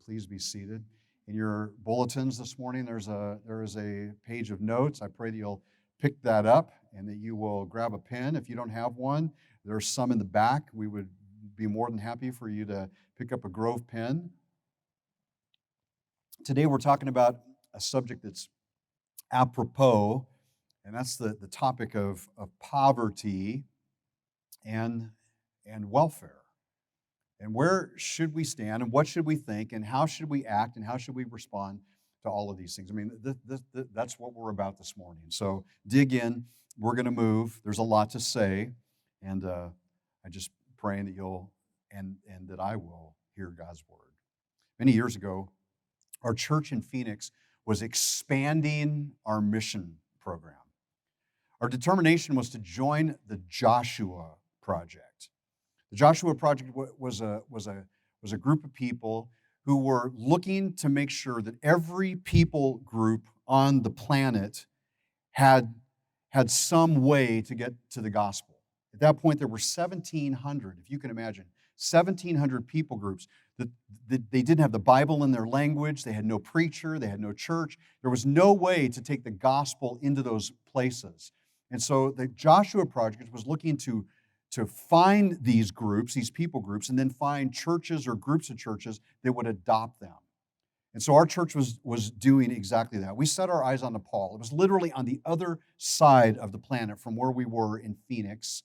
Please be seated. In your bulletins this morning, there is a page of notes. I pray that you'll pick that up and that you will grab a pen. If you don't have one, there's some in the back. We would be more than happy for you to pick up a Grove pen. Today we're talking about a subject that's apropos, and that's the topic of poverty and welfare. And where should we stand, and what should we think, and how should we act, and how should we respond to all of these things? I mean, that's what we're about this morning. So dig in. We're going to move. There's a lot to say, and I just praying that you'll and that I will hear God's word. Many years ago, our church in Phoenix was expanding our mission program. Our determination was to join the Joshua Project. The Joshua Project was a group of people who were looking to make sure that every people group on the planet had some way to get to the gospel. At that point, there were 1,700, if you can imagine, 1,700 people groups that they didn't have the Bible in their language. They had no preacher. They had no church. There was no way to take the gospel into those places. And so the Joshua Project was looking to find these groups, these people groups, and then find churches or groups of churches that would adopt them. And so our church was doing exactly that. We set our eyes on Nepal. It was literally on the other side of the planet from where we were in Phoenix.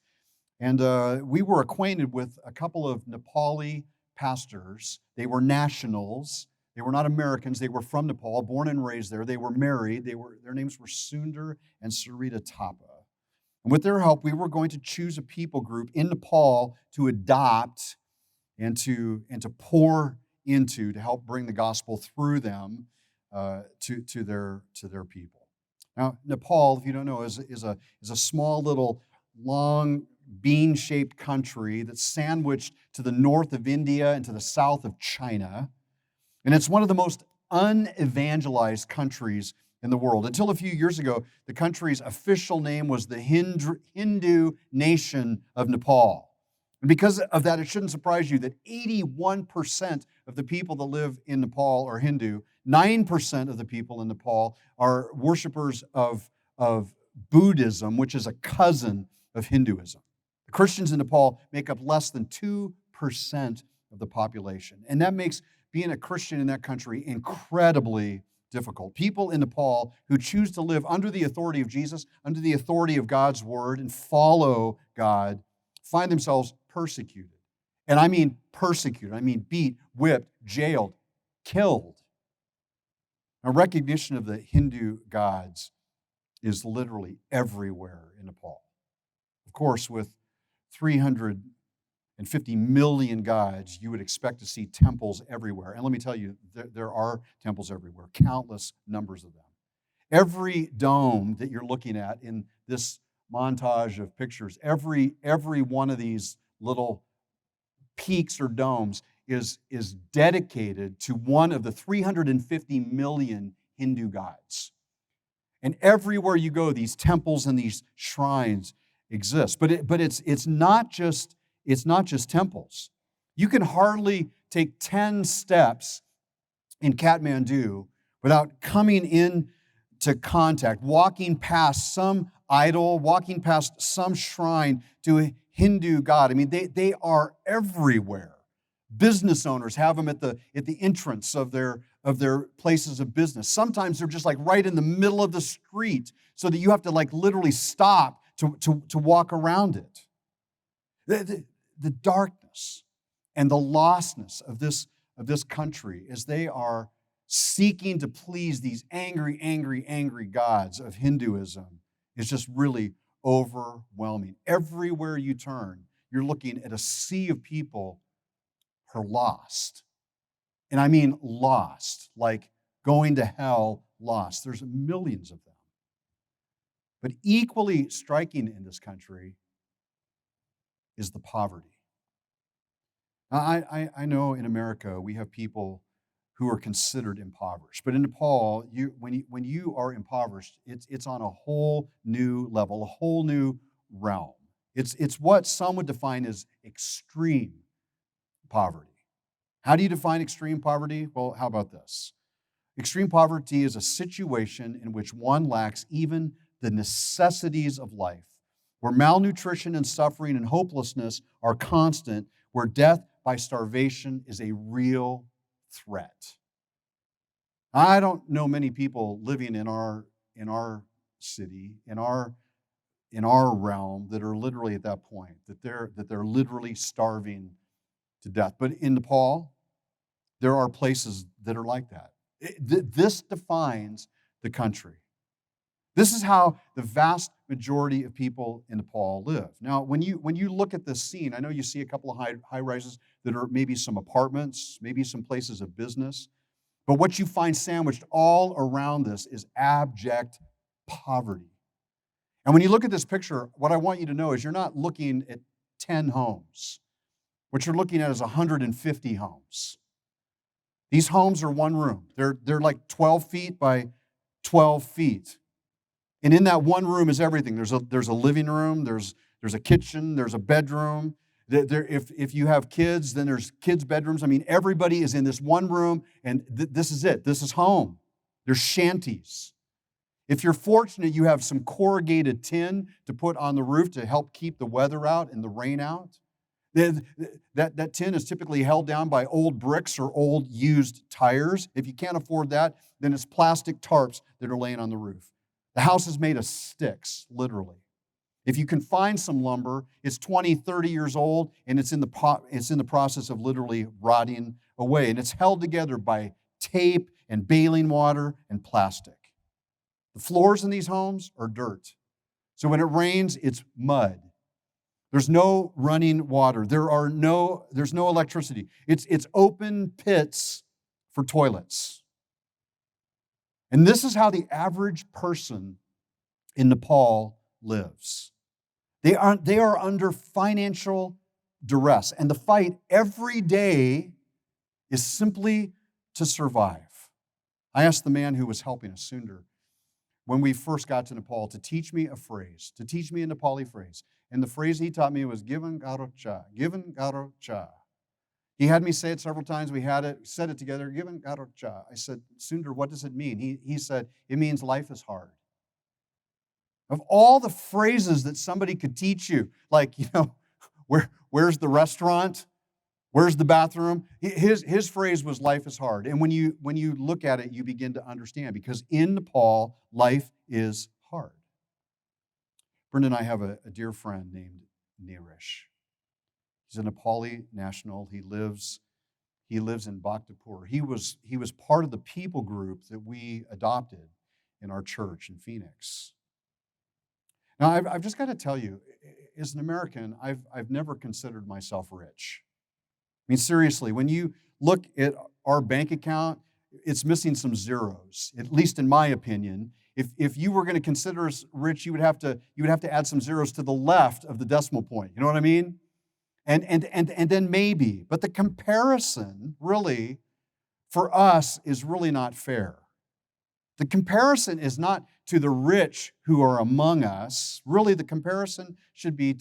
And we were acquainted with a couple of Nepali pastors. They were nationals. They were not Americans. They were from Nepal, born and raised there. They were married. Their names were Sundar and Sarita Thapa. And with their help, we were going to choose a people group in Nepal to adopt and to pour into, to help bring the gospel through them to their people. Now, Nepal, if you don't know, is a small little long bean-shaped country that's sandwiched to the north of India and to the south of China. And it's one of the most unevangelized countries in the world. Until a few years ago, the country's official name was the Hindu nation of Nepal. And because of that, it shouldn't surprise you that 81% of the people that live in Nepal are Hindu. 9% of the people in Nepal are worshipers of Buddhism, which is a cousin of Hinduism. The Christians in Nepal make up less than 2% of the population. And that makes being a Christian in that country incredibly difficult. People in Nepal who choose to live under the authority of Jesus, under the authority of God's word, and follow God, find themselves persecuted. And I mean persecuted. I mean beat, whipped, jailed, killed. Now, recognition of the Hindu gods is literally everywhere in Nepal. Of course, with 350 million gods, you would expect to see temples everywhere. And let me tell you, there are temples everywhere, countless numbers of them. Every dome that you're looking at in this montage of pictures, every one of these little peaks or domes is dedicated to one of the 350 million Hindu gods. And everywhere you go, these temples and these shrines exist. But it's not just temples. You can hardly take 10 steps in Kathmandu without coming into contact, walking past some idol, walking past some shrine to a Hindu god. I mean, they are everywhere. Business owners have them at the entrance of their places of business. Sometimes they're just like right in the middle of the street, so that you have to like literally stop to walk around it. The darkness and the lostness of this country as they are seeking to please these angry gods of Hinduism is just really overwhelming. Everywhere you turn, you're looking at a sea of people who are lost. And I mean lost, like going to hell lost. There's millions of them. But equally striking in this country is the poverty. Now, I know in America we have people who are considered impoverished, but in Nepal, when you are impoverished, it's on a whole new level, a whole new realm. It's what some would define as extreme poverty. How do you define extreme poverty? Well, how about this? Extreme poverty is a situation in which one lacks even the necessities of life, where malnutrition and suffering and hopelessness are constant, where death by starvation is a real threat. I don't know many people living in our city, in our realm that are literally at that point, that they're literally starving to death. But in Nepal, there are places that are like that. This defines the country. This is how the vast majority of people in Nepal live. Now, when you look at this scene, I know you see a couple of high rises that are maybe some apartments, maybe some places of business. But what you find sandwiched all around this is abject poverty. And when you look at this picture, what I want you to know is you're not looking at 10 homes. What you're looking at is 150 homes. These homes are one room. They're like 12 feet by 12 feet. And in that one room is everything. There's a living room, there's a kitchen, there's a bedroom. If you have kids, then there's kids' bedrooms. I mean, everybody is in this one room, and this is it. This is home. There's shanties. If you're fortunate, you have some corrugated tin to put on the roof to help keep the weather out and the rain out. That tin is typically held down by old bricks or old used tires. If you can't afford that, then it's plastic tarps that are laying on the roof. The house is made of sticks, literally. If you can find some lumber, it's 20, 30 years old, and it's in the process of literally rotting away. And it's held together by tape and baling water and plastic. The floors in these homes are dirt. So when it rains, it's mud. There's no running water. There's no electricity. It's open pits for toilets. And this is how the average person in Nepal lives. They are under financial duress, and the fight every day is simply to survive. I asked the man who was helping us, Sundar, when we first got to Nepal, to teach me a Nepali phrase. And the phrase he taught me was "Given garo cha," "Given garo cha." He had me say it several times. We said it together, "Given garo cha." I said, "Sundar, what does it mean?" He said, "It means life is hard." Of all the phrases that somebody could teach you, like, where's the restaurant? Where's the bathroom? His phrase was life is hard. And when you look at it, you begin to understand, because in Nepal, life is hard. Brenda and I have a dear friend named Neerish. He's a Nepali national. He lives in Bhaktapur. He was part of the people group that we adopted in our church in Phoenix. Now, I've just got to tell you, as an American, I've never considered myself rich. I mean, seriously, when you look at our bank account, it's missing some zeros, at least in my opinion. If you were going to consider us rich, you would have to add some zeros to the left of the decimal point. You know what I mean? And then maybe. But the comparison, really, for us is really not fair. The comparison is not to the rich who are among us. Really, the comparison should be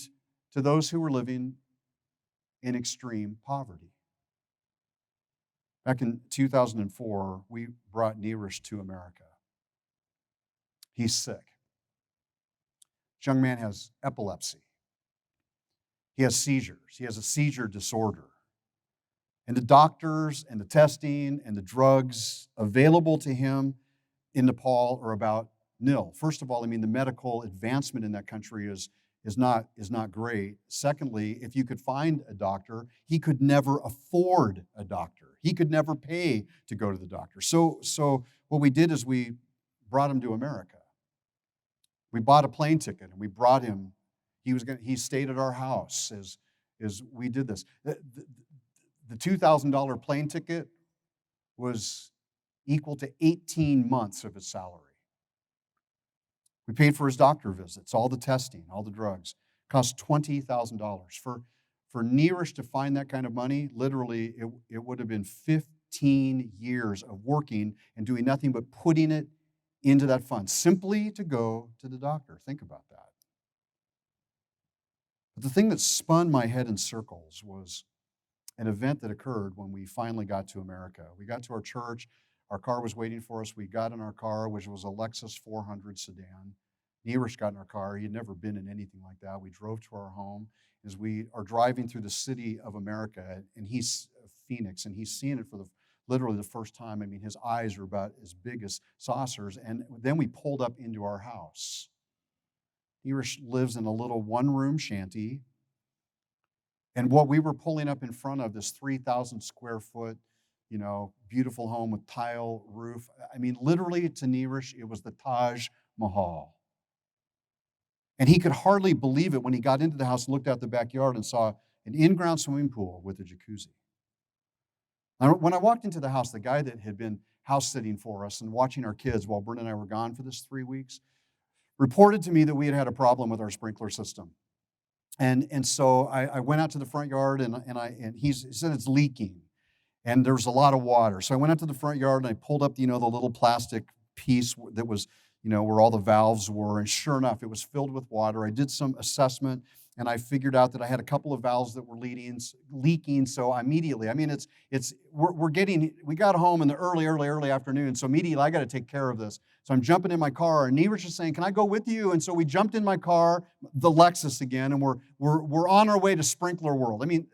to those who are living in extreme poverty. Back in 2004, we brought Neerish to America. He's sick. This young man has epilepsy. He has seizures. He has a seizure disorder. And the doctors and the testing and the drugs available to him in Nepal are about nil. First of all, I mean, the medical advancement in that country is not great. Secondly, if you could find a doctor, he could never afford a doctor. He could never pay to go to the doctor. So what we did is we brought him to America. We bought a plane ticket and we brought him. He stayed at our house as we did this. The $2,000 plane ticket was equal to 18 months of his salary. We paid for his doctor visits, all the testing, all the drugs. It cost $20,000. For Neerish to find that kind of money, literally, it would have been 15 years of working and doing nothing but putting it into that fund, simply to go to the doctor. Think about that. But the thing that spun my head in circles was an event that occurred when we finally got to America. We got to our church. Our car was waiting for us. We got in our car, which was a Lexus 400 sedan. Neerish got in our car. He had never been in anything like that. We drove to our home. As we are driving through the city of America, and he's Phoenix, and he's seeing it for literally the first time. I mean, his eyes are about as big as saucers. And then we pulled up into our house. Neerish lives in a little one-room shanty. And what we were pulling up in front of, this 3,000 square foot, beautiful home with tile roof. I mean, literally to Neerish, it was the Taj Mahal. And he could hardly believe it when he got into the house and looked out the backyard and saw an in-ground swimming pool with a jacuzzi. Now, when I walked into the house, the guy that had been house sitting for us and watching our kids while Brenda and I were gone for this 3 weeks reported to me that we had had a problem with our sprinkler system. And so I went out to the front yard and he said it's leaking and there's a lot of water. So I went out to the front yard and I pulled up, the little plastic piece that was, where all the valves were. And sure enough, it was filled with water. I did some assessment and I figured out that I had a couple of valves that were leaking. So immediately, I mean, we got home in the early afternoon. So immediately I got to take care of this. So I'm jumping in my car, and Neerish is saying, "Can I go with you?" And so we jumped in my car, the Lexus again, and we're on our way to Sprinkler World. I mean,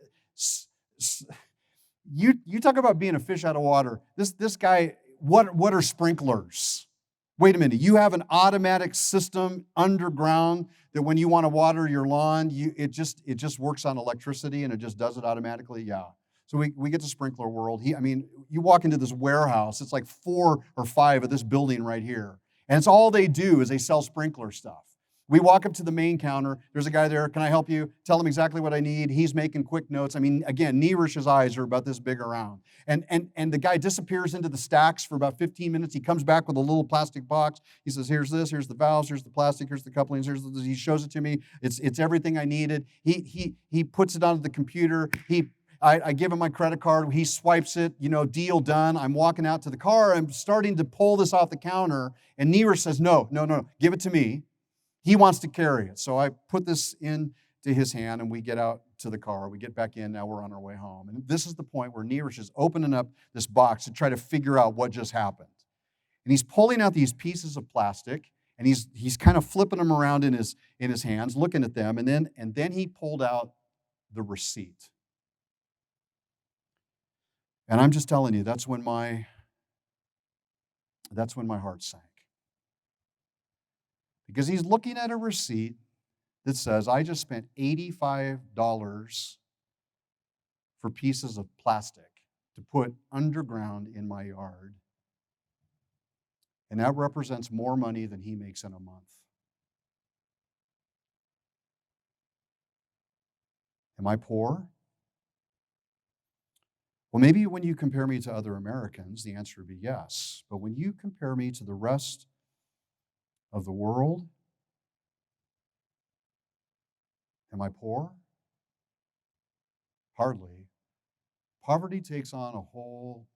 you talk about being a fish out of water. This guy, what are sprinklers? Wait a minute, you have an automatic system underground that when you want to water your lawn, it just works on electricity and it just does it automatically? Yeah. So we get to Sprinkler World. You walk into this warehouse, it's like 4 or 5 of this building right here. And it's all they do is they sell sprinkler stuff. We walk up to the main counter. There's a guy there. "Can I help you?" Tell him exactly what I need. He's making quick notes. I mean, again, Neerish's eyes are about this big around. And the guy disappears into the stacks for about 15 minutes. He comes back with a little plastic box. He says, "Here's this. Here's the valves. Here's the plastic. Here's the couplings. He shows it to me. It's everything I needed. He puts it onto the computer. I give him my credit card. He swipes it. Deal done. I'm walking out to the car. I'm starting to pull this off the counter. And Neerish says, no, give it to me. He wants to carry it." So I put this into his hand, and we get out to the car. We get back in. Now we're on our way home. And this is the point where Neerish is opening up this box to try to figure out what just happened. And he's pulling out these pieces of plastic, and he's kind of flipping them around in his hands, looking at them. And then he pulled out the receipt. And I'm just telling you, that's when my heart sank. Because he's looking at a receipt that says, "I just spent $85 for pieces of plastic to put underground in my yard. And that represents more money than he makes in a month." Am I poor? Well, maybe when you compare me to other Americans, the answer would be yes. But when you compare me to the rest of the world, am I poor? Hardly. Poverty takes on a whole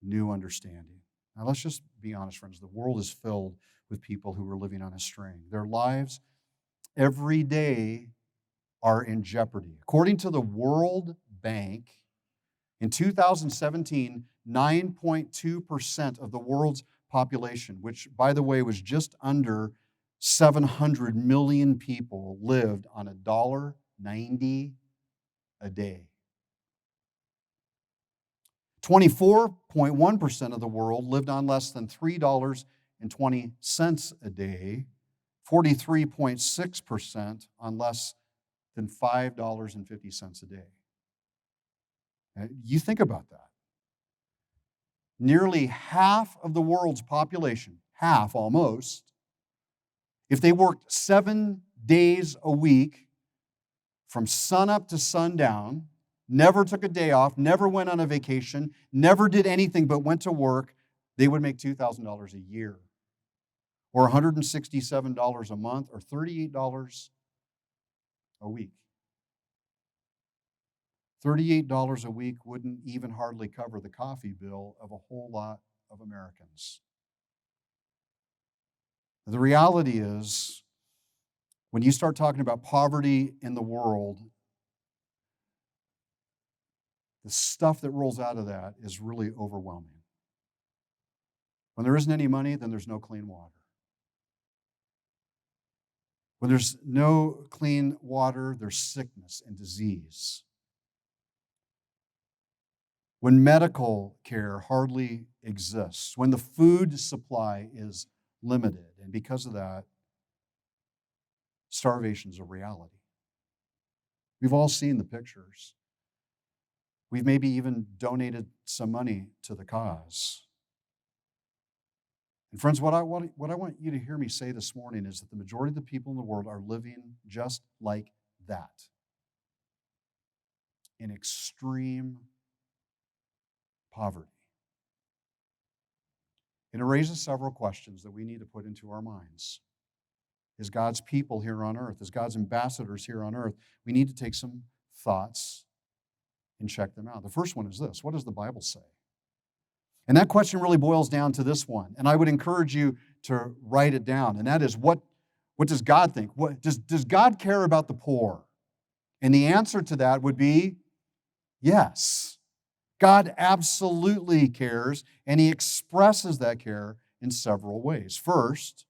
new understanding. Now, let's just be honest, friends. The world is filled with people who are living on a string. Their lives every day are in jeopardy. According to the World Bank, in 2017, 9.2% of the world's population, which, by the way, was just under 700 million people, lived on $1.90 a day. 24.1% of the world lived on less than $3.20 a day. 43.6% on less than $5.50 a day. Now, you think about that. Nearly half of the world's population, half almost, if they worked 7 days a week from sunup to sundown, never took a day off, never went on a vacation, never did anything but went to work, they would make $2,000 a year, or $167 a month, or $38 a week. $38 a week wouldn't even hardly cover the coffee bill of a whole lot of Americans. The reality is, when you start talking about poverty in the world, the stuff that rolls out of that is really overwhelming. When there isn't any money, then there's no clean water. When there's no clean water, there's sickness and disease. When medical care hardly exists, when the food supply is limited, and because of that, starvation is a reality. We've all seen the pictures. We've maybe even donated some money to the cause. And friends, what I want you to hear me say this morning is that the majority of the people in the world are living just like that, in extreme poverty. And it raises several questions that we need to put into our minds. As God's people here on earth, as God's ambassadors here on earth, we need to take some thoughts and check them out. The first one is this: what does the Bible say? And that question really boils down to this one. And I would encourage you to write it down. And that is, what does God think? Does God care about the poor? And the answer to that would be yes. God absolutely cares, and He expresses that care in several ways. First,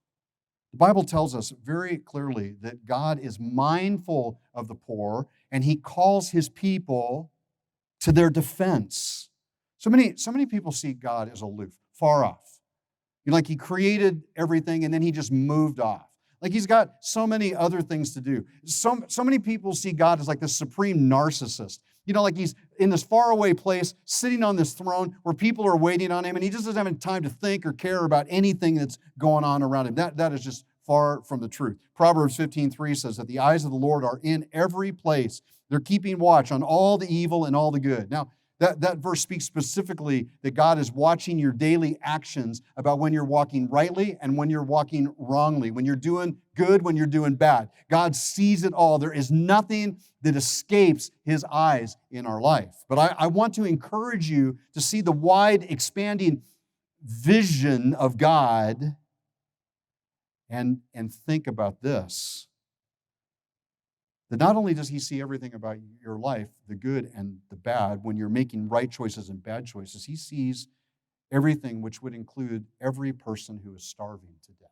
the Bible tells us very clearly that God is mindful of the poor, and He calls His people to their defense. So many people see God as aloof, far off. Like He created everything and then He just moved off. Like He's got so many other things to do. So many people see God as like this supreme narcissist. Like He's in this faraway place, sitting on this throne where people are waiting on Him, and He just doesn't have time to think or care about anything that's going on around Him. That is just far from the truth. Proverbs 15:3 says that the eyes of the Lord are in every place. They're keeping watch on all the evil and all the good. Now, that verse speaks specifically that God is watching your daily actions about when you're walking rightly and when you're walking wrongly, when you're doing good, when you're doing bad. God sees it all. There is nothing that escapes His eyes in our life. But I want to encourage you to see the wide, expanding vision of God and think about this. That not only does He see everything about your life, the good and the bad, when you're making right choices and bad choices, He sees everything, which would include every person who is starving to death.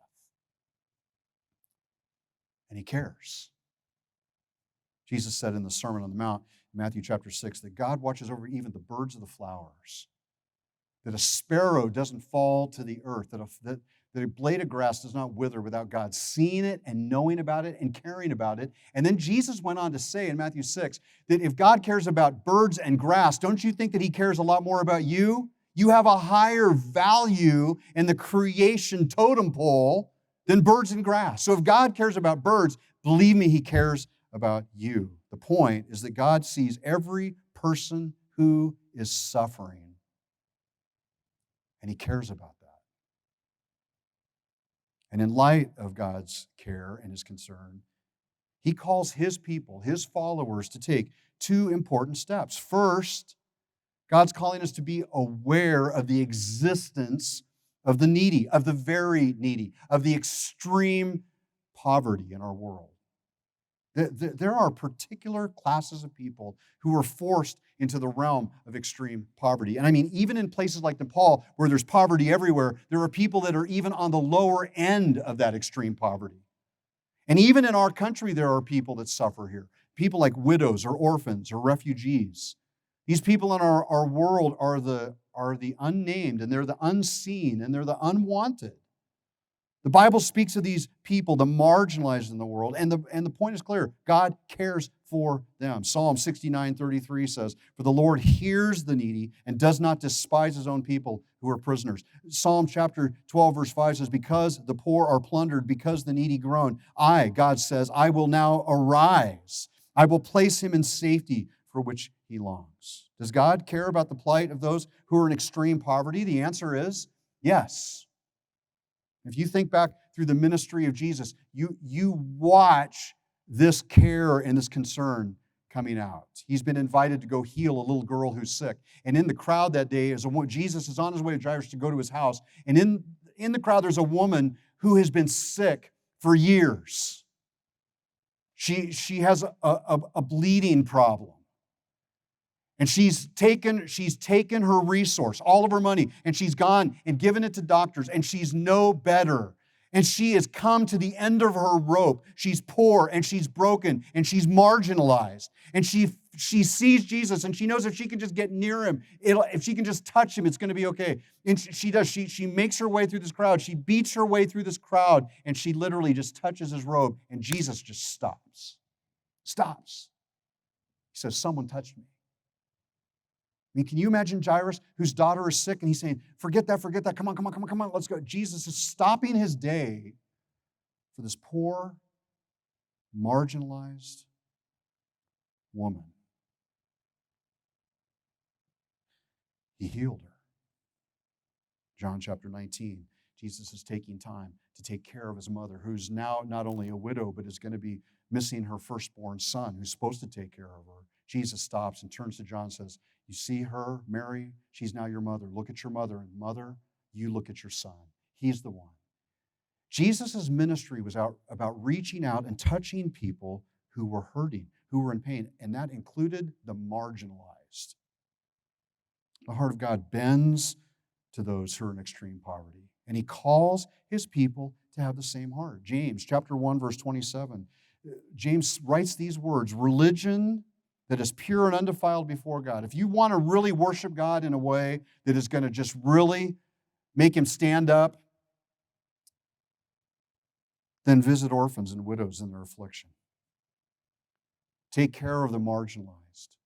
And He cares. Jesus said in the Sermon on the Mount, Matthew chapter 6, that God watches over even the birds of the flowers, that a sparrow doesn't fall to the earth, that a blade of grass does not wither without God seeing it and knowing about it and caring about it. And then Jesus went on to say in Matthew 6 that if God cares about birds and grass, don't you think that He cares a lot more about you? You have a higher value in the creation totem pole than birds and grass. So if God cares about birds, believe me, He cares about you. The point is that God sees every person who is suffering, and He cares about that. And in light of God's care and His concern, He calls His people, His followers, to take two important steps. First, God's calling us to be aware of the existence of the needy, of the very needy, of the extreme poverty in our world. There are particular classes of people who are forced into the realm of extreme poverty. And I mean, even in places like Nepal, where there's poverty everywhere, there are people that are even on the lower end of that extreme poverty. And even in our country, there are people that suffer here. People like widows or orphans or refugees. These people in our world are the unnamed, and they're the unseen, and they're the unwanted. The Bible speaks of these people, the marginalized in the world, and the point is clear. God cares for them. Psalm 69:33 says, "For the Lord hears the needy and does not despise His own people who are prisoners." Psalm chapter 12, verse 5 says, "Because the poor are plundered, because the needy groan, God says, I will now arise. I will place him in safety for which he longs." Does God care about the plight of those who are in extreme poverty? The answer is yes. If you think back through the ministry of Jesus, you watch this care and this concern coming out. He's been invited to go heal a little girl who's sick. And in the crowd that day, Jesus is on his way to Jairus to go to his house. And in the crowd, there's a woman who has been sick for years. She has a bleeding problem. And she's taken her resource, all of her money, and she's gone and given it to doctors, and she's no better. And she has come to the end of her rope. She's poor and she's broken and she's marginalized. And she sees Jesus and she knows if she can just get near him, if she can just touch him, it's going to be okay. And she does. She makes her way through this crowd. She beats her way through this crowd, and she literally just touches his robe, and Jesus just stops. Stops. He says, "Someone touched me." I mean, can you imagine Jairus, whose daughter is sick, and he's saying, forget that, come on, let's go. Jesus is stopping his day for this poor, marginalized woman. He healed her. John chapter 19, Jesus is taking time to take care of his mother, who's now not only a widow, but is going to be missing her firstborn son, who's supposed to take care of her. Jesus stops and turns to John and says, "You see her, Mary? She's now your mother. Look at your mother. And mother, you look at your son." He's the one. Jesus' ministry was about reaching out and touching people who were hurting, who were in pain, and that included the marginalized. The heart of God bends to those who are in extreme poverty, and he calls his people to have the same heart. James chapter 1, verse 27, James writes these words, "Religion that is pure and undefiled before God." If you want to really worship God in a way that is going to just really make him stand up, then visit orphans and widows in their affliction. Take care of the marginalized.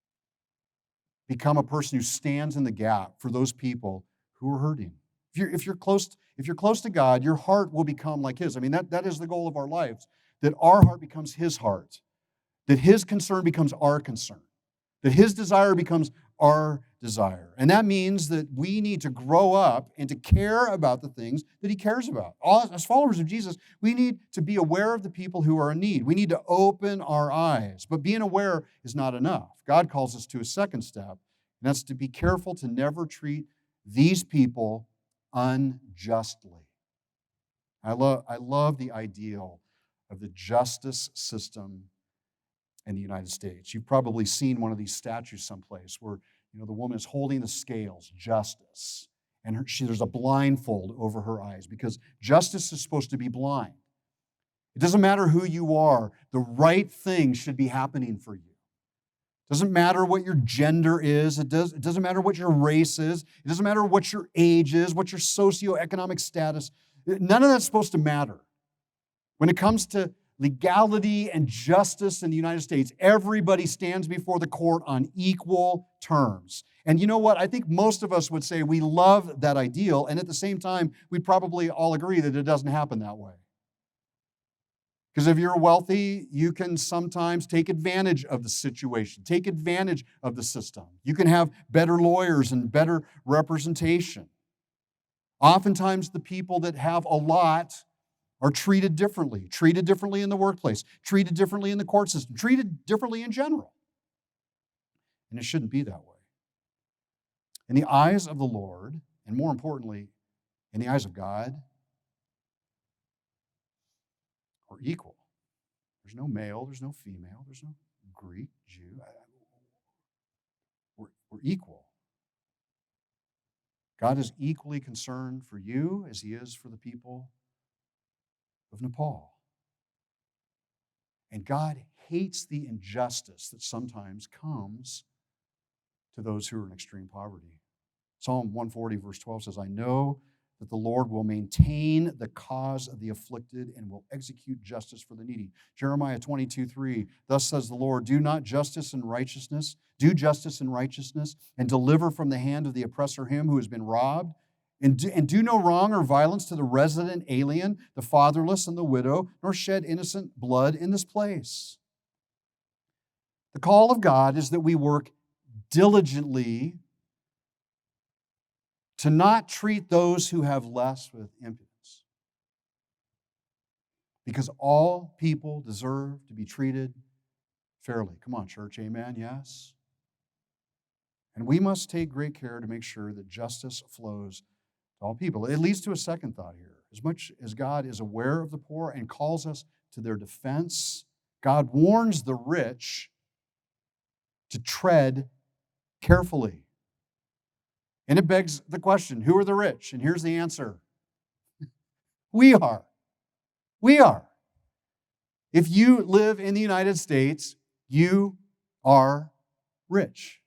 Become a person who stands in the gap for those people who are hurting. If you're close to God, your heart will become like his. I mean, that is the goal of our lives, that our heart becomes his heart, that his concern becomes our concern, that his desire becomes our desire. And that means that we need to grow up and to care about the things that he cares about. As followers of Jesus, we need to be aware of the people who are in need. We need to open our eyes. But being aware is not enough. God calls us to a second step, and that's to be careful to never treat these people unjustly. I love the ideal of the justice system in the United States. You've probably seen one of these statues someplace where the woman is holding the scales, justice, and there's a blindfold over her eyes because justice is supposed to be blind. It doesn't matter who you are, the right thing should be happening for you. It doesn't matter what your gender is, it doesn't matter what your race is, it doesn't matter what your age is, what your socioeconomic status. None of that's supposed to matter. When it comes to legality and justice in the United States, everybody stands before the court on equal terms. And you know what? I think most of us would say we love that ideal, and at the same time, we'd probably all agree that it doesn't happen that way. Because if you're wealthy, you can sometimes take advantage of the situation, take advantage of the system. You can have better lawyers and better representation. Oftentimes, the people that have a lot are treated differently in the workplace, treated differently in the court system, treated differently in general. And it shouldn't be that way. In the eyes of the Lord, and more importantly, in the eyes of God, we're equal. There's no male, there's no female, there's no Greek, Jew. We're equal. God is equally concerned for you as he is for the people of Nepal. And God hates the injustice that sometimes comes to those who are in extreme poverty. Psalm 140, verse 12 says, "I know that the Lord will maintain the cause of the afflicted and will execute justice for the needy." Jeremiah 22:3, "Thus says the Lord, do justice and righteousness, and deliver from the hand of the oppressor him who has been robbed, and do no wrong or violence to the resident alien, the fatherless, and the widow, nor shed innocent blood in this place." The call of God is that we work diligently to not treat those who have less with impudence. Because all people deserve to be treated fairly. Come on, church, amen, yes? And we must take great care to make sure that justice flows to all people. It leads to a second thought here. As much as God is aware of the poor and calls us to their defense, God warns the rich to tread carefully. And it begs the question, who are the rich? And here's the answer. We are. We are. If you live in the United States, you are rich.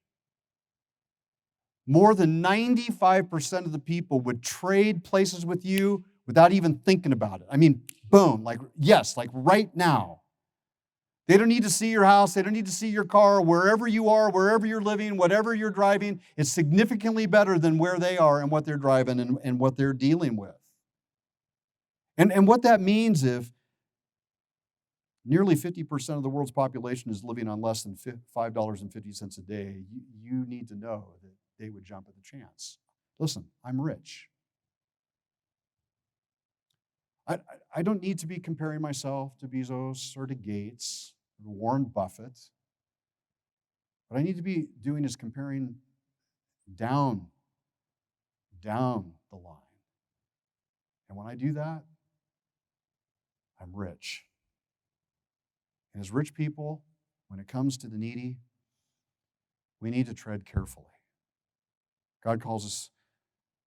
More than 95% of the people would trade places with you without even thinking about it. I mean, boom, like, yes, like right now. They don't need to see your house. They don't need to see your car. Wherever you are, wherever you're living, whatever you're driving, it's significantly better than where they are and what they're driving and what they're dealing with. And what that means if nearly 50% of the world's population is living on less than $5.50 a day, you need to know that they would jump at the chance. Listen, I'm rich. I don't need to be comparing myself to Bezos or to Gates or to Warren Buffett. What I need to be doing is comparing down the line. And when I do that, I'm rich. And as rich people, when it comes to the needy, we need to tread carefully. God calls us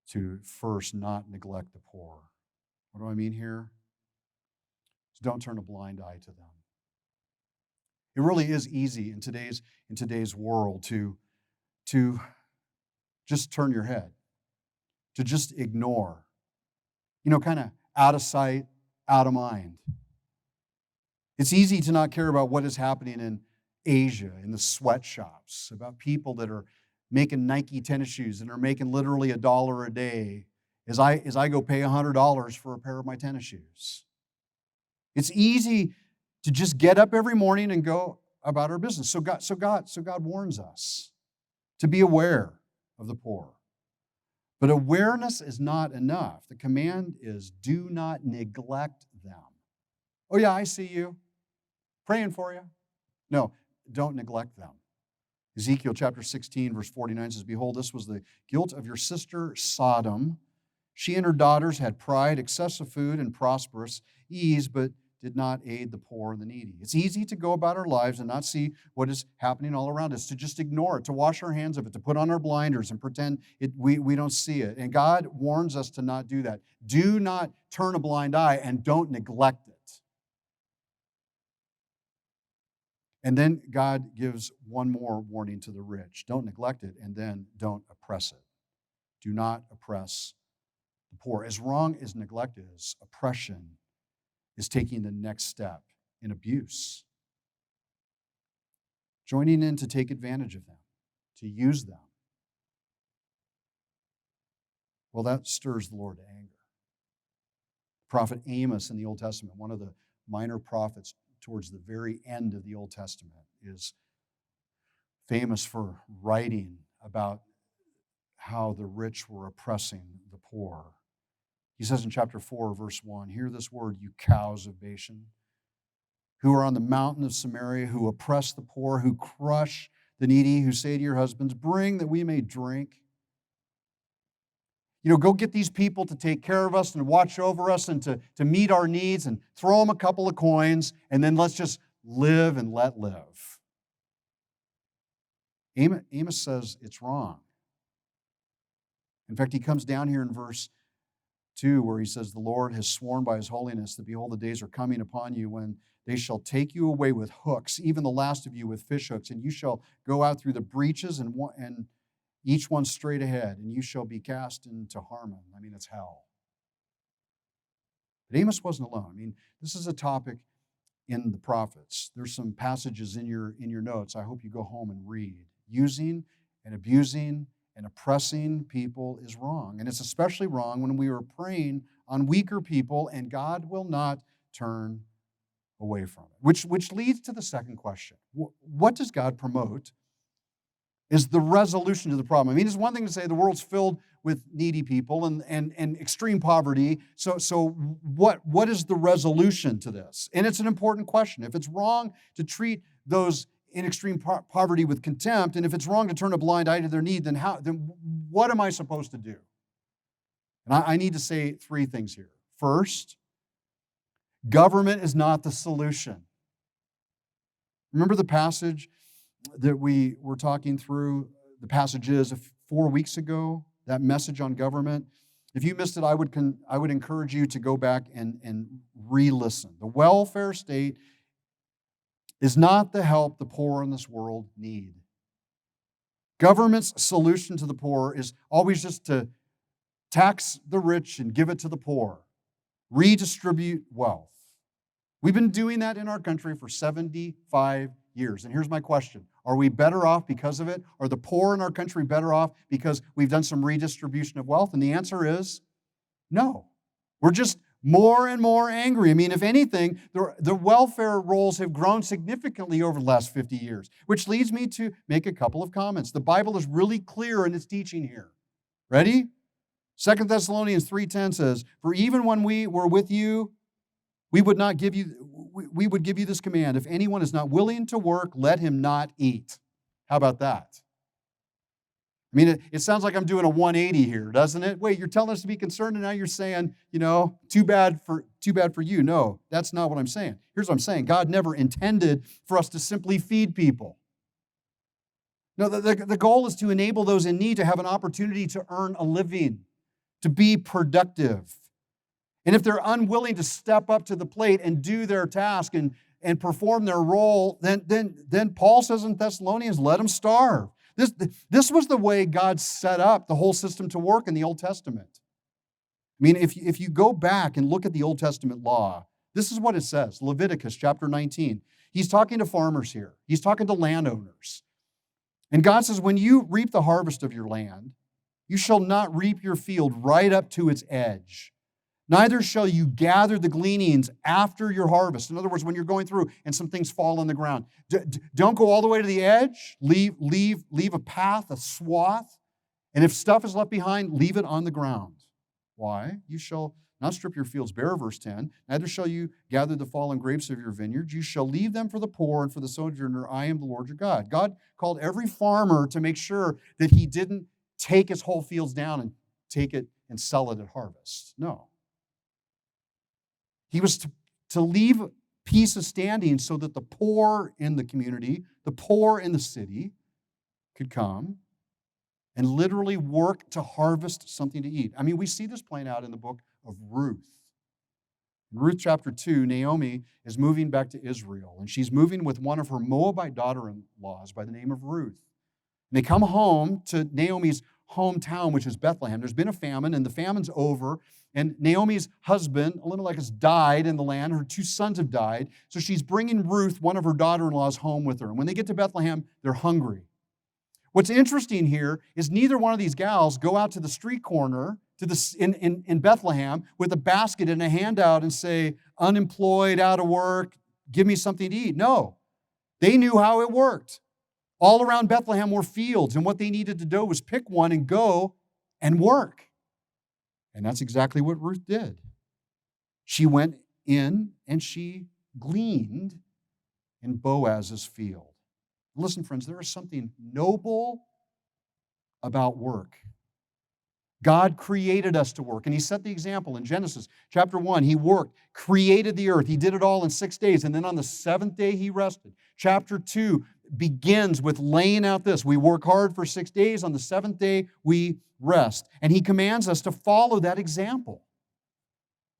to first not neglect the poor. What do I mean here? So don't turn a blind eye to them. It really is easy in today's world to just turn your head, to just ignore, kind of out of sight, out of mind. It's easy to not care about what is happening in Asia, in the sweatshops, about people that are making Nike tennis shoes and are making literally $1 a day as I go pay $100 for a pair of my tennis shoes. It's easy to just get up every morning and go about our business. So God warns us to be aware of the poor. But awareness is not enough. The command is do not neglect them. Oh yeah, I see you. Praying for you. No, don't neglect them. Ezekiel chapter 16, verse 49 says, behold, this was the guilt of your sister Sodom. She and her daughters had pride, excessive food, and prosperous ease, but did not aid the poor and the needy. It's easy to go about our lives and not see what is happening all around us, to just ignore it, to wash our hands of it, to put on our blinders and pretend we don't see it. And God warns us to not do that. Do not turn a blind eye and don't neglect it. And then God gives one more warning to the rich. Don't neglect it, and then don't oppress it. Do not oppress the poor. As wrong as neglect is, oppression is taking the next step in abuse. Joining in to take advantage of them, to use them. Well, that stirs the Lord to anger. Prophet Amos in the Old Testament, one of the minor prophets towards the very end of the Old Testament, is famous for writing about how the rich were oppressing the poor. He says in chapter 4, verse 1, hear this word, you cows of Bashan, who are on the mountain of Samaria, who oppress the poor, who crush the needy, who say to your husbands, bring that we may drink. Go get these people to take care of us and watch over us and to meet our needs and throw them a couple of coins and then let's just live and let live. Amos says it's wrong. In fact, he comes down here in verse 2 where he says, the Lord has sworn by his holiness that behold, the days are coming upon you when they shall take you away with hooks, even the last of you with fish hooks, and you shall go out through the breaches and each one straight ahead, and you shall be cast into Harmon. I mean, it's hell. But Amos wasn't alone. I mean, this is a topic in the prophets. There's some passages in your notes I hope you go home and read. Using and abusing and oppressing people is wrong. And it's especially wrong when we are preying on weaker people, and God will not turn away from it. Which leads to the second question. What does God promote is the resolution to the problem? I mean, it's one thing to say the world's filled with needy people and extreme poverty. So what is the resolution to this? And it's an important question. If it's wrong to treat those in extreme poverty with contempt, and if it's wrong to turn a blind eye to their need, then what am I supposed to do? And I need to say three things here. First, government is not the solution. Remember the passage that we were talking through the passage is 4 weeks ago, that message on government. If you missed it, I would encourage you to go back and re-listen. The welfare state is not the help the poor in this world need. Government's solution to the poor is always just to tax the rich and give it to the poor, redistribute wealth. We've been doing that in our country for 75 years. And here's my question. Are we better off because of it? Are the poor in our country better off because we've done some redistribution of wealth? And the answer is no. We're just more and more angry. I mean, if anything, the welfare rolls have grown significantly over the last 50 years, which leads me to make a couple of comments. The Bible is really clear in its teaching here. Ready? 2 Thessalonians 3:10 says, "For even when we were with you, we would give you this command. If anyone is not willing to work, let him not eat." How about that? I mean, it sounds like I'm doing a 180 here, doesn't it? Wait, you're telling us to be concerned, and now you're saying, too bad for you. No, that's not what I'm saying. Here's what I'm saying. God never intended for us to simply feed people. No, the goal is to enable those in need to have an opportunity to earn a living, to be productive. And if they're unwilling to step up to the plate and do their task and perform their role, then Paul says in Thessalonians, let them starve. This was the way God set up the whole system to work in the Old Testament. I mean, if you go back and look at the Old Testament law, this is what it says. Leviticus chapter 19. He's talking to farmers here. He's talking to landowners. And God says, when you reap the harvest of your land, you shall not reap your field right up to its edge. Neither shall you gather the gleanings after your harvest. In other words, when you're going through and some things fall on the ground, don't go all the way to the edge. Leave a path, a swath. And if stuff is left behind, leave it on the ground. Why? You shall not strip your fields bare, verse 10. Neither shall you gather the fallen grapes of your vineyards. You shall leave them for the poor and for the sojourner. I am the Lord your God. God called every farmer to make sure that he didn't take his whole fields down and take it and sell it at harvest. No. He was to leave pieces standing so that the poor in the community, the poor in the city could come and literally work to harvest something to eat. I mean, we see this playing out in the book of Ruth. In Ruth chapter 2, Naomi is moving back to Israel, and she's moving with one of her Moabite daughter-in-laws by the name of Ruth. And they come home to Naomi's hometown, which is Bethlehem. There's been a famine, and the famine's over. And Naomi's husband, Elimelech, has died in the land. Her 2 sons have died. So she's bringing Ruth, one of her daughter-in-laws, home with her. And when they get to Bethlehem, they're hungry. What's interesting here is neither one of these gals go out to the street corner in Bethlehem with a basket and a handout and say, unemployed, out of work, give me something to eat. No, they knew how it worked. All around Bethlehem were fields, and what they needed to do was pick one and go and work. And that's exactly what Ruth did. She went in and she gleaned in Boaz's field. Listen, friends, there is something noble about work. God created us to work, and He set the example in Genesis chapter 1. He worked, created the earth. He did it all in 6 days, and then on the 7th day He rested. Chapter 2 begins with laying out this. We work hard for 6 days. On the 7th day, we rest. And He commands us to follow that example.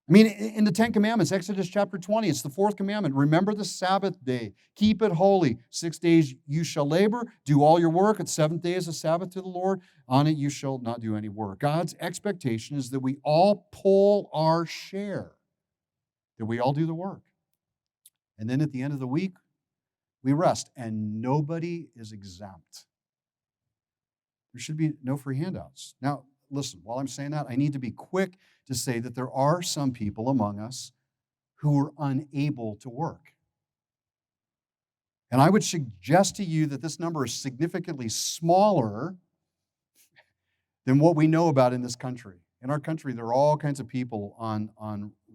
I mean, in the 10 Commandments, Exodus chapter 20, it's the 4th commandment. Remember the Sabbath day. Keep it holy. 6 days you shall labor. Do all your work. At 7th day is a Sabbath to the Lord. On it you shall not do any work. God's expectation is that we all pull our share, that we all do the work. And then at the end of the week, we rest. And nobody is exempt. There should be no free handouts. Now, listen, while I'm saying that, I need to be quick to say that there are some people among us who are unable to work. And I would suggest to you that this number is significantly smaller than what we know about in this country. In our country, there are all kinds of people on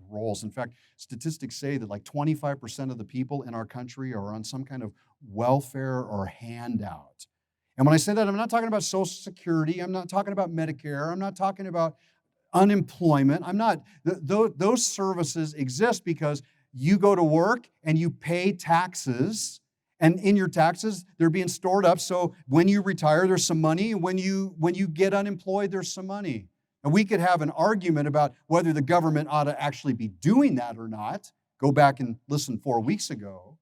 rolls. In fact, statistics say that like 25% of the people in our country are on some kind of welfare or handout. And when I say that, I'm not talking about Social Security. I'm not talking about Medicare. I'm not talking about unemployment. Those services exist because you go to work and you pay taxes And in your taxes, they're being stored up. So when you retire, there's some money. When you get unemployed, there's some money. And we could have an argument about whether the government ought to actually be doing that or not. Go back and listen 4 weeks ago.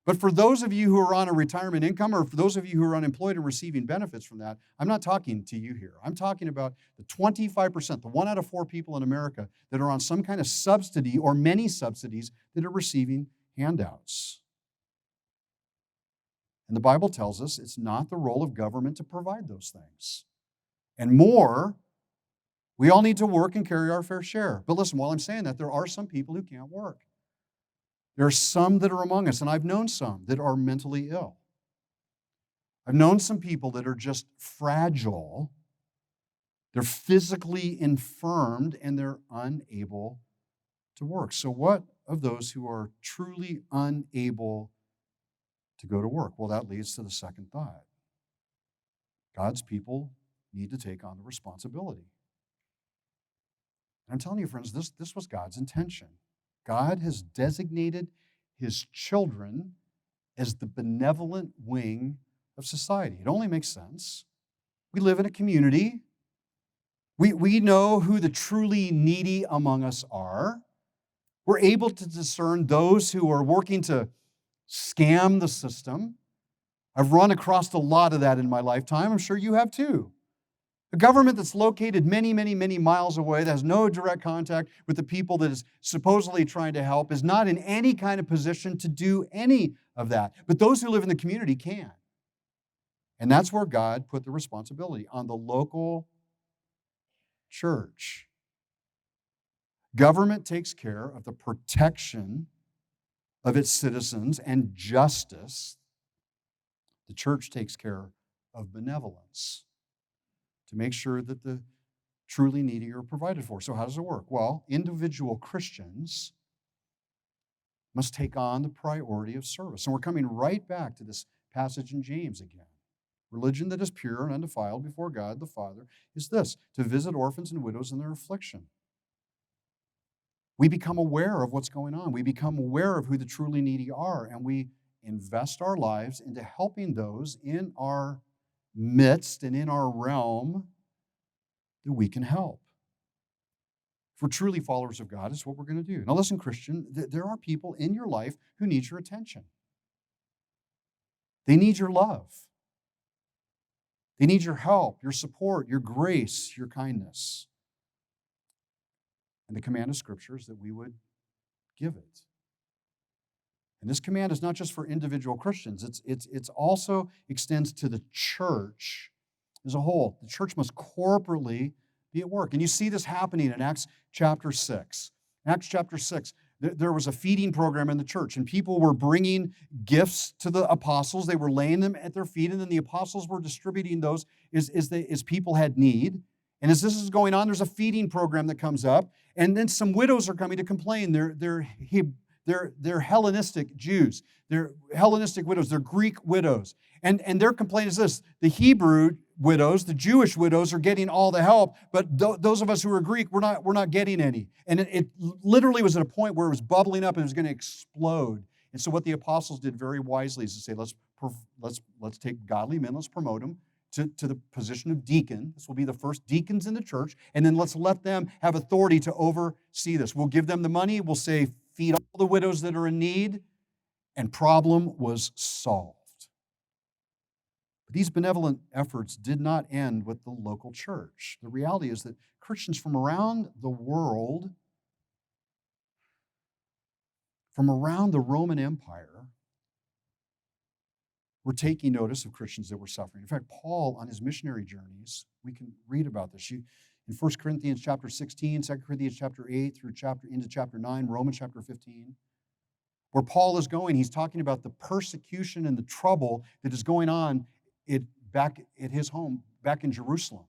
But for those of you who are on a retirement income, or for those of you who are unemployed and receiving benefits from that, I'm not talking to you here. I'm talking about the 25%, the 1 out of 4 people in America that are on some kind of subsidy or many subsidies that are receiving handouts. And the Bible tells us it's not the role of government to provide those things. And more, we all need to work and carry our fair share. But listen, while I'm saying that, there are some people who can't work. There are some that are among us, and I've known some that are mentally ill. I've known some people that are just fragile. They're physically infirmed, and they're unable to work. So what of those who are truly unable to go to work? Well, that leads to the second thought. God's people need to take on the responsibility. And I'm telling you, friends, this was God's intention. God has designated his children as the benevolent wing of society. It only makes sense. We live in a community. We know who the truly needy among us are. We're able to discern those who are working to scam the system. I've run across a lot of that in my lifetime. I'm sure you have too. A government that's located many, many, many miles away, that has no direct contact with the people that is supposedly trying to help, is not in any kind of position to do any of that. But those who live in the community can. And that's where God put the responsibility on the local church. Government takes care of the protection of its citizens and justice. The church takes care of benevolence, to make sure that the truly needy are provided for. So how does it work? Well, individual Christians must take on the priority of service. And we're coming right back to this passage in James again. Religion that is pure and undefiled before God the Father is this: to visit orphans and widows in their affliction. We become aware of what's going on. We become aware of who the truly needy are, and we invest our lives into helping those in our midst and in our realm that we can help. If we're truly followers of God, it's what we're going to do. Now listen, Christian, there are people in your life who need your attention. They need your love. They need your help, your support, your grace, your kindness. And the command of Scripture is that we would give it. And this command is not just for individual Christians. It's also extends to the church as a whole. The church must corporately be at work. And you see this happening in Acts chapter 6. In Acts chapter 6, there was a feeding program in the church, and people were bringing gifts to the apostles. They were laying them at their feet, and then the apostles were distributing those as people had need. And as this is going on, there's a feeding program that comes up, and then some widows are coming to complain. They're Hellenistic Jews. They're Hellenistic widows. They're Greek widows. And their complaint is this: the Hebrew widows, the Jewish widows, are getting all the help, but those of us who are Greek, we're not getting any. And it literally was at a point where it was bubbling up and it was going to explode. And so what the apostles did very wisely is to say, let's take godly men, let's promote them to the position of deacon. This will be the first deacons in the church, and then let's let them have authority to oversee this. We'll give them the money. We'll say, feed all the widows that are in need, and problem was solved. But these benevolent efforts did not end with the local church. The reality is that Christians from around the world, from around the Roman Empire, were taking notice of Christians that were suffering. In fact, Paul, on his missionary journeys, we can read about this. In 1 Corinthians chapter 16, 2 Corinthians chapter 8, into chapter 9, Romans chapter 15, where Paul is going, he's talking about the persecution and the trouble that is going on back at his home, back in Jerusalem.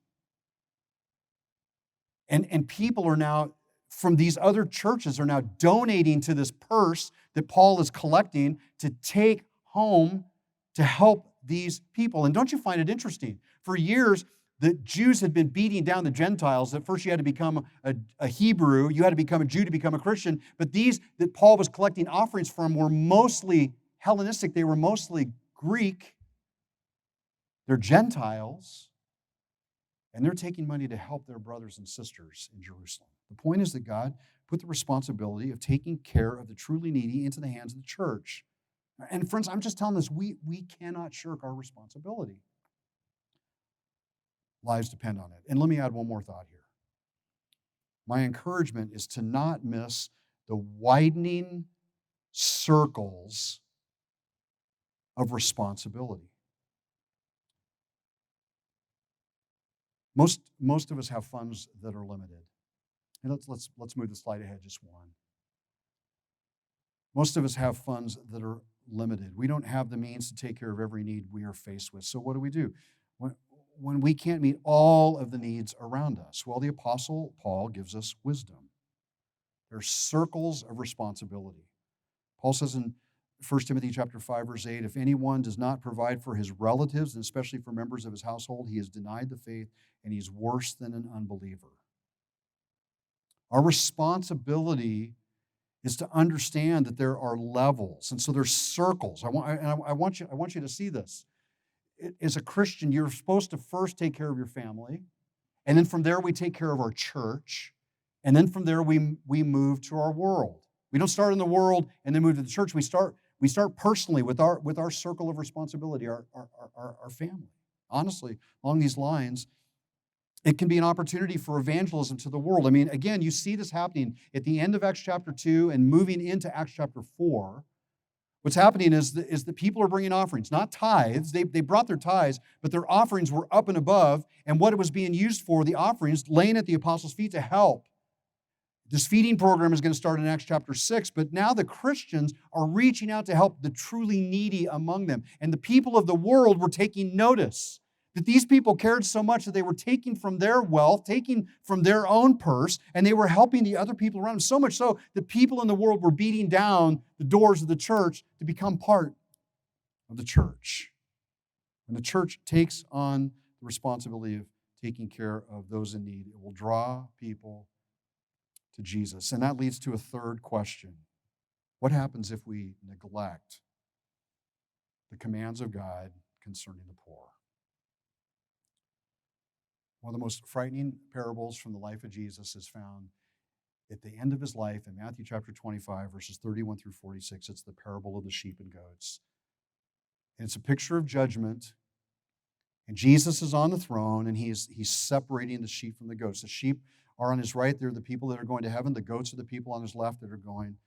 And people are now, from these other churches, are now donating to this purse that Paul is collecting to take home to help these people. And don't you find it interesting? For years, the Jews had been beating down the Gentiles. At first, you had to become a Hebrew. You had to become a Jew to become a Christian. But these that Paul was collecting offerings from were mostly Hellenistic. They were mostly Greek. They're Gentiles. And they're taking money to help their brothers and sisters in Jerusalem. The point is that God put the responsibility of taking care of the truly needy into the hands of the church. And friends, I'm just telling us, we cannot shirk our responsibility. Lives depend on it. And let me add one more thought here. My encouragement is to not miss the widening circles of responsibility. Most of us have funds that are limited. And let's move the slide ahead just one. Most of us have funds that are limited. We don't have the means to take care of every need we are faced with. So what do? When we can't meet all of the needs around us? Well, the Apostle Paul gives us wisdom. There are circles of responsibility. Paul says in 1 Timothy chapter 5, verse 8, if anyone does not provide for his relatives, and especially for members of his household, he has denied the faith, and he's worse than an unbeliever. Our responsibility is to understand that there are levels, and so there's circles. I want you to see this. As a Christian, you're supposed to first take care of your family, and then from there we take care of our church, and then from there we move to our world. We don't start in the world and then move to the church. We start personally with our circle of responsibility, our family. Honestly, along these lines, it can be an opportunity for evangelism to the world. I mean, again, you see this happening at the end of Acts chapter 2 and moving into Acts chapter 4. What's happening is that people are bringing offerings, not tithes. They brought their tithes, but their offerings were up and above, and what it was being used for, the offerings, laying at the apostles' feet to help. This feeding program is going to start in Acts chapter 6, but now the Christians are reaching out to help the truly needy among them. And the people of the world were taking notice that these people cared so much that they were taking from their wealth, taking from their own purse, and they were helping the other people around them. So much so that people in the world were beating down the doors of the church to become part of the church. When the church takes on the responsibility of taking care of those in need, it will draw people to Jesus. And that leads to a third question. What happens if we neglect the commands of God concerning the poor? One of the most frightening parables from the life of Jesus is found at the end of his life in Matthew chapter 25, verses 31 through 46. It's the parable of the sheep and goats. And it's a picture of judgment. And Jesus is on the throne, and he's separating the sheep from the goats. The sheep are on his right. They're the people that are going to heaven. The goats are the people on his left that are going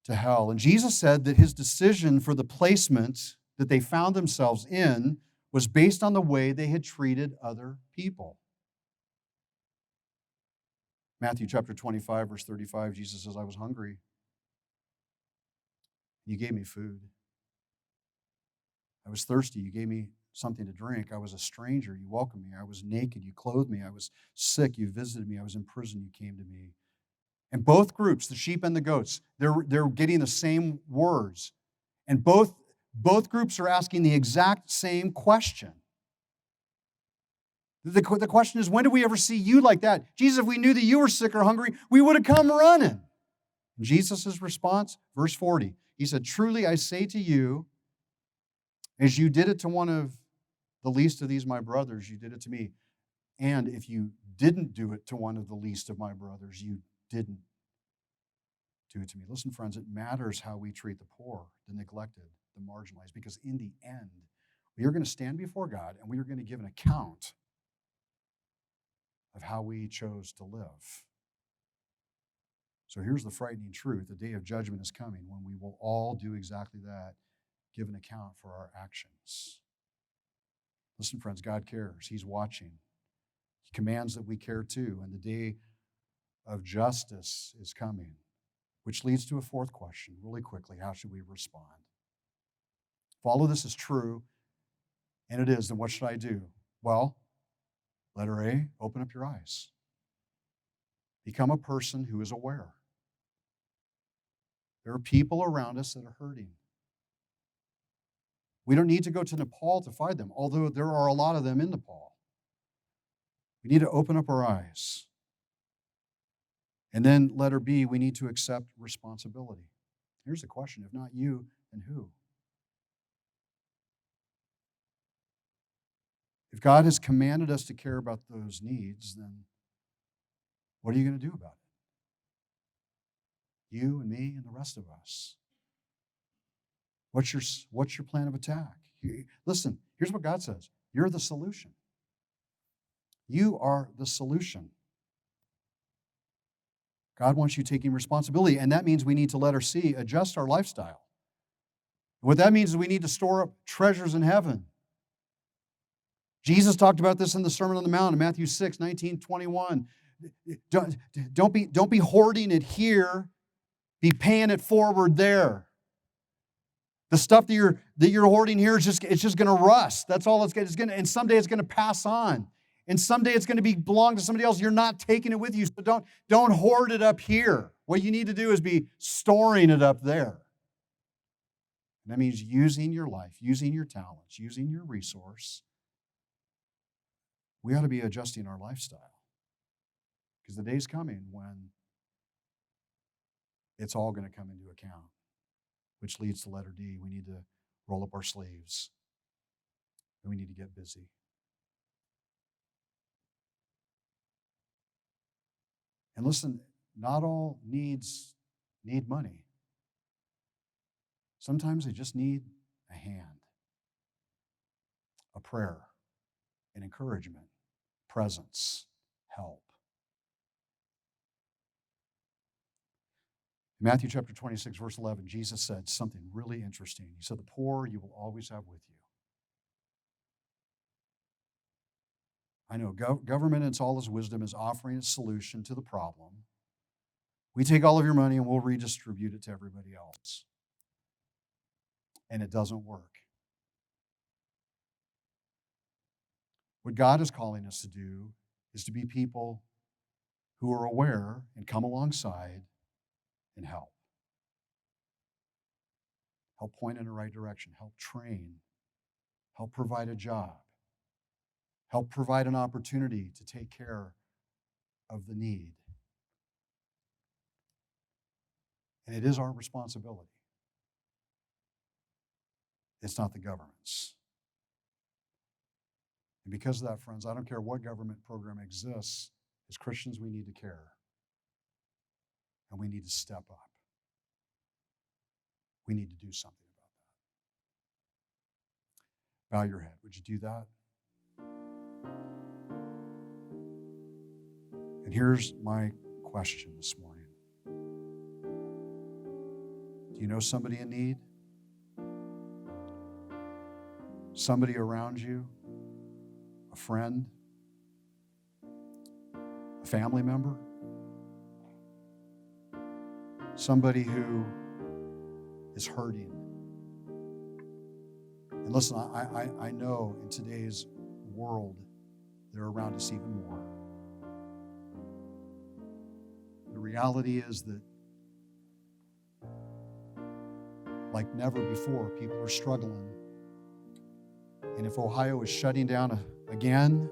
to hell. And Jesus said that his decision for the placement that they found themselves in was based on the way they had treated other people. Matthew chapter 25, verse 35, Jesus says, I was hungry. You gave me food. I was thirsty. You gave me something to drink. I was a stranger. You welcomed me. I was naked. You clothed me. I was sick. You visited me. I was in prison. You came to me. And both groups, the sheep and the goats, they're getting the same words. And both groups are asking the exact same question. The question is, when did we ever see you like that? Jesus, if we knew that you were sick or hungry, we would have come running. And Jesus' response, verse 40, he said, truly I say to you, as you did it to one of the least of these my brothers, you did it to me. And if you didn't do it to one of the least of my brothers, you didn't do it to me. Listen, friends, it matters how we treat the poor, the neglected, the marginalized, because in the end, we are going to stand before God and we are going to give an account of how we chose to live. So here's the frightening truth. The day of judgment is coming when we will all do exactly that, give an account for our actions. Listen, friends, God cares. He's watching. He commands that we care too, and the day of justice is coming, which leads to a fourth question, really quickly. How should we respond? If all of this is true, and it is, then what should I do? Well, letter A, open up your eyes. Become a person who is aware. There are people around us that are hurting. We don't need to go to Nepal to find them, although there are a lot of them in Nepal. We need to open up our eyes. And then letter B, we need to accept responsibility. Here's the question. If not you, and who? If God has commanded us to care about those needs, then what are you going to do about it? You and me and the rest of us. What's your plan of attack? Listen, here's what God says. You're the solution. You are the solution. God wants you taking responsibility, and that means we need to let her see, adjust our lifestyle. What that means is we need to store up treasures in heaven. Jesus talked about this in the Sermon on the Mount in Matthew 6, 19, 21. Don't be hoarding it here. Be paying it forward there. The stuff that you're hoarding here is just going to rust. That's all it's going to, and someday it's going to pass on. And someday it's going to belong to somebody else. You're not taking it with you. So don't hoard it up here. What you need to do is be storing it up there. And that means using your life, using your talents, using your resource. We ought to be adjusting our lifestyle. Because the day's coming when it's all going to come into account, which leads to letter D. We need to roll up our sleeves, and we need to get busy. And listen, not all needs need money. Sometimes they just need a hand, a prayer, an encouragement, presence, help. In Matthew chapter 26, verse 11, Jesus said something really interesting. He said, the poor you will always have with you. I know government in all its wisdom is offering a solution to the problem. We take all of your money and we'll redistribute it to everybody else. And it doesn't work. What God is calling us to do is to be people who are aware and come alongside and help. Help point in the right direction. Help train. Help provide a job. Help provide an opportunity to take care of the need. And it is our responsibility. It's not the government's. And because of that, friends, I don't care what government program exists, as Christians, we need to care. And we need to step up. We need to do something about that. Bow your head. Would you do that? And here's my question this morning. Do you know somebody in need? Somebody around you? A friend? A family member? Somebody who is hurting. And listen, I know in today's world, they're around us even more. The reality is that, like never before, people are struggling. And if Ohio is shutting down again,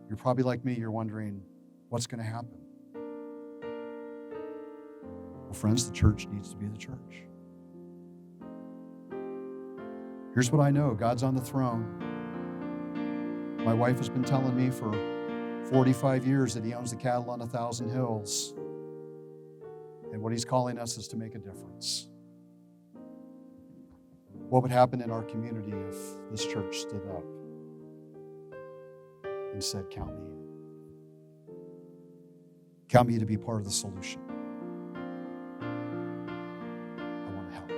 you're probably like me, you're wondering, what's going to happen? Well, friends, the church needs to be the church. Here's what I know. God's on the throne. My wife has been telling me for 45 years that he owns the cattle on 1,000 hills. And what he's calling us is to make a difference. What would happen in our community if this church stood up and said, count me in? Count me to be part of the solution. I want to help.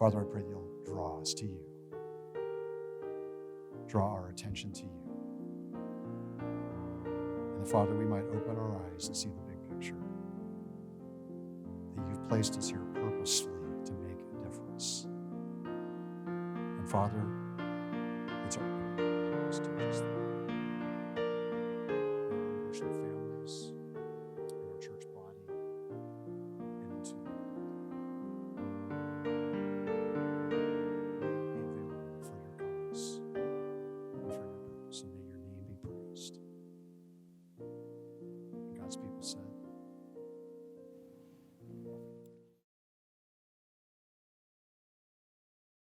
Father, I pray that you'll draw us to you. Draw our attention to you. And Father, we might open our eyes and see the big picture. That you've placed us here purposefully to make a difference. And Father, it's our